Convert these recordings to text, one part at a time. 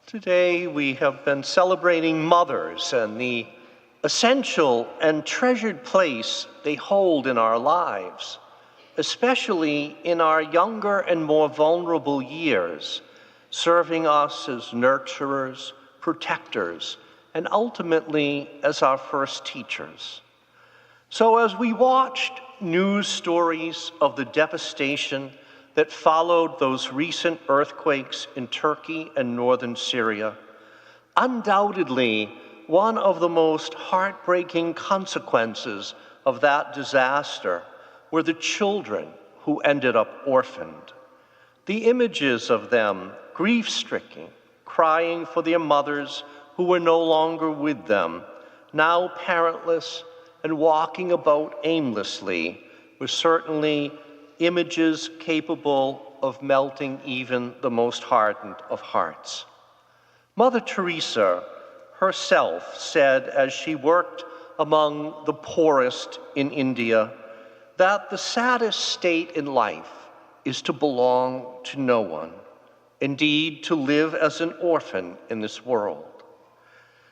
Today we have been celebrating mothers and the essential and treasured place they hold in our lives, especially in our younger and more vulnerable years, serving us as nurturers, protectors, and ultimately as our first teachers. So as we watched news stories of the devastation that followed those recent earthquakes in Turkey and northern Syria, undoubtedly one of the most heartbreaking consequences of that disaster were the children who ended up orphaned. The images of them, grief-stricken, crying for their mothers who were no longer with them, now parentless and walking about aimlessly, were certainly images capable of melting even the most hardened of hearts. Mother Teresa herself said, as she worked among the poorest in India, that the saddest state in life is to belong to no one, indeed, to live as an orphan in this world.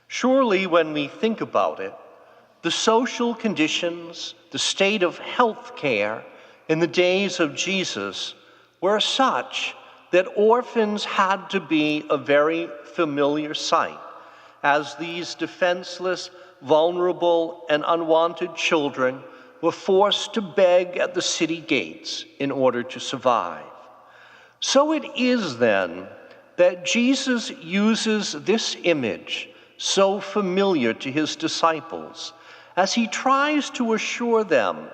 Surely, when we think about it, the social conditions, the state of health care in the days of Jesus were such that orphans had to be a very familiar sight, as these defenseless, vulnerable, and unwanted children were forced to beg at the city gates in order to survive. So it is then that Jesus uses this image, so familiar to his disciples, as he tries to assure them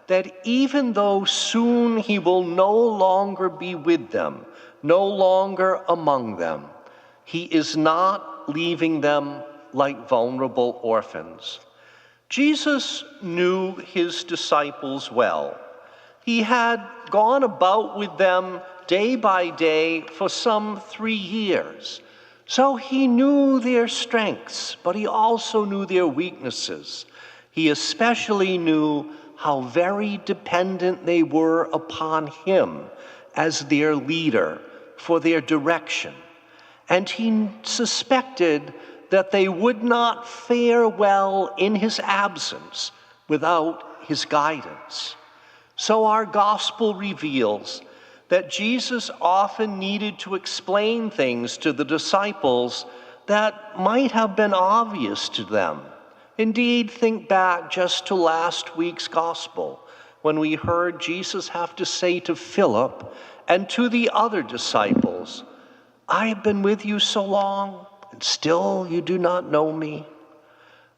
that even though soon he will no longer be with them, no longer among them, he is not leaving them like vulnerable orphans. Jesus knew his disciples well. He had gone about with them day by day for some 3 years. So he knew their strengths, but he also knew their weaknesses. He especially knew how very dependent they were upon him as their leader for their direction. And he suspected that they would not fare well in his absence without his guidance. So our gospel reveals that Jesus often needed to explain things to the disciples that might have been obvious to them. Indeed, think back just to last week's gospel, when we heard Jesus have to say to Philip and to the other disciples, "I have been with you so long, and still you do not know me."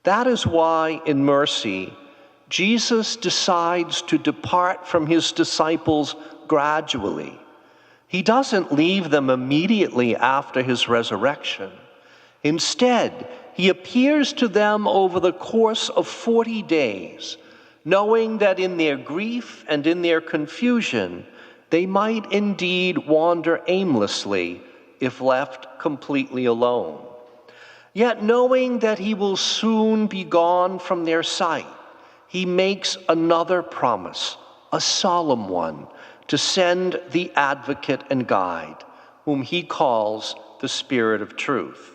That is why, in mercy, Jesus decides to depart from his disciples gradually. He doesn't leave them immediately after his resurrection. Instead, he appears to them over the course of 40 days, knowing that in their grief and in their confusion, they might indeed wander aimlessly if left completely alone. Yet knowing that he will soon be gone from their sight, he makes another promise, a solemn one, to send the advocate and guide, whom he calls the Spirit of Truth.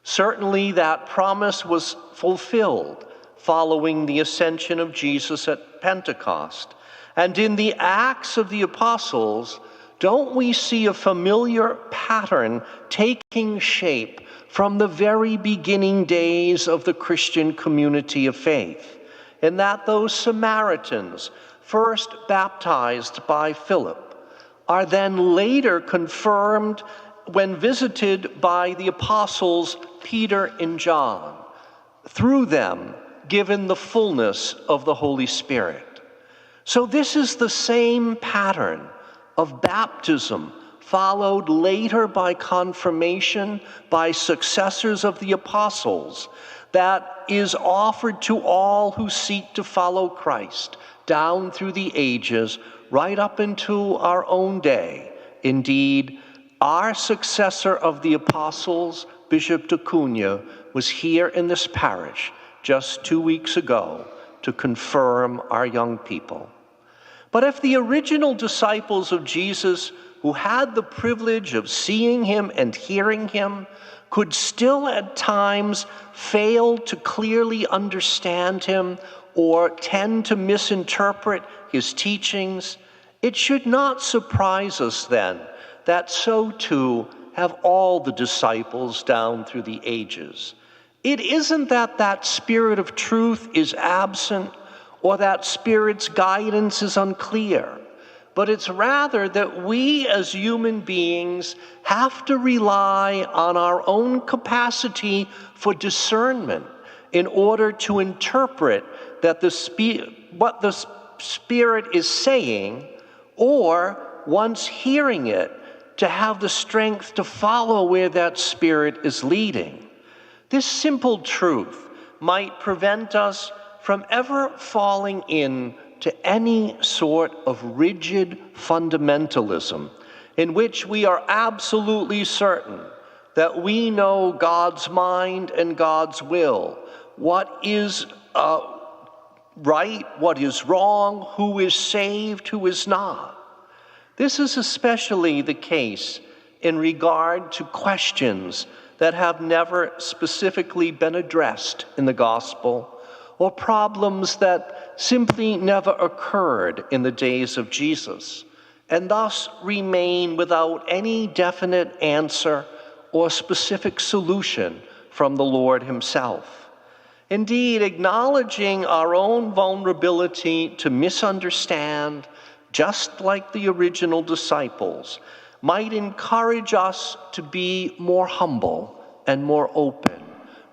Certainly that promise was fulfilled following the ascension of Jesus at Pentecost. And in the Acts of the Apostles, don't we see a familiar pattern taking shape from the very beginning days of the Christian community of faith, in that those Samaritans, first baptized by Philip, are then later confirmed when visited by the apostles Peter and John, through them given the fullness of the Holy Spirit. So this is the same pattern of baptism, followed later by confirmation by successors of the apostles, that is offered to all who seek to follow Christ down through the ages, right up into our own day. Indeed, our successor of the apostles, Bishop d'Acunha, was here in this parish just 2 weeks ago to confirm our young people. But if the original disciples of Jesus who had the privilege of seeing him and hearing him could still at times fail to clearly understand him or tend to misinterpret his teachings, it should not surprise us then that so too have all the disciples down through the ages. It isn't that that Spirit of truth is absent or that Spirit's guidance is unclear, but it's rather that we as human beings have to rely on our own capacity for discernment in order to interpret that what the Spirit is saying, or once hearing it, to have the strength to follow where that Spirit is leading. This simple truth might prevent us from ever falling into any sort of rigid fundamentalism in which we are absolutely certain that we know God's mind and God's will, what is right, what is wrong, who is saved, who is not. This is especially the case in regard to questions that have never specifically been addressed in the gospel, or problems that simply never occurred in the days of Jesus, and thus remain without any definite answer or specific solution from the Lord himself. Indeed, acknowledging our own vulnerability to misunderstand, just like the original disciples, might encourage us to be more humble and more open,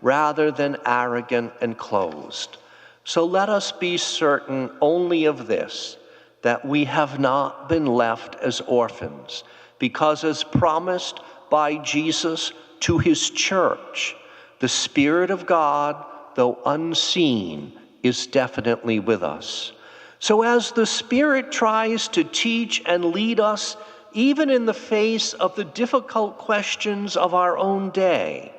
rather than arrogant and closed. So let us be certain only of this, that we have not been left as orphans, because as promised by Jesus to his church, the Spirit of God, though unseen, is definitely with us. So as the Spirit tries to teach and lead us, even in the face of the difficult questions of our own day,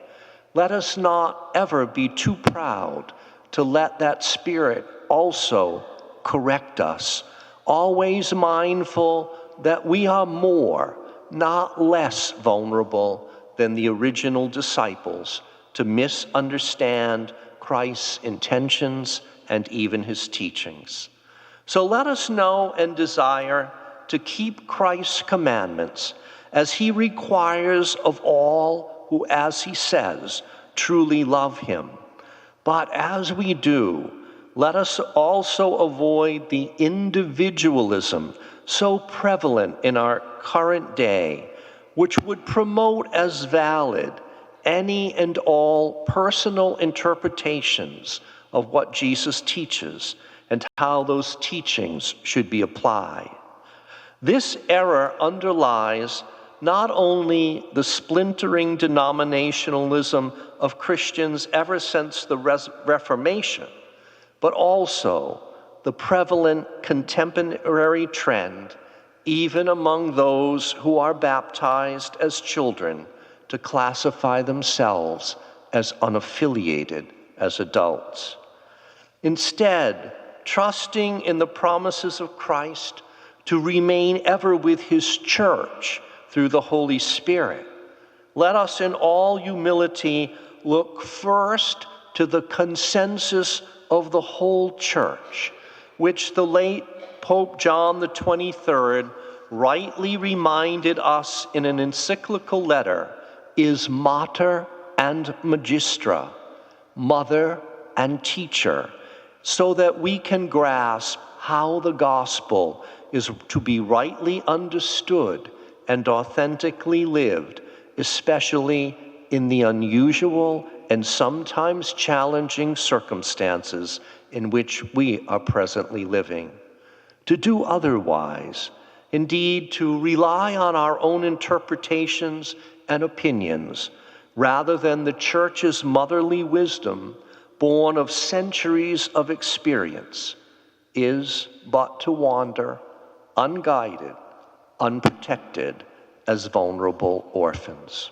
let us not ever be too proud to let that Spirit also correct us, always mindful that we are more, not less vulnerable than the original disciples to misunderstand Christ's intentions and even his teachings. So let us know and desire to keep Christ's commandments as he requires of all who, as he says, truly love him. But as we do, let us also avoid the individualism so prevalent in our current day, which would promote as valid any and all personal interpretations of what Jesus teaches and how those teachings should be applied. This error underlies not only the splintering denominationalism of Christians ever since the Reformation, but also the prevalent contemporary trend, even among those who are baptized as children, to classify themselves as unaffiliated as adults. Instead, trusting in the promises of Christ to remain ever with his church through the Holy Spirit, let us in all humility look first to the consensus of the whole church, which the late Pope John the 23rd rightly reminded us in an encyclical letter is Mater and Magistra, mother and teacher, so that we can grasp how the gospel is to be rightly understood and authentically lived, especially in the unusual and sometimes challenging circumstances in which we are presently living. To do otherwise, indeed to rely on our own interpretations and opinions, rather than the Church's motherly wisdom, born of centuries of experience, is but to wander, unguided, unprotected, as vulnerable orphans.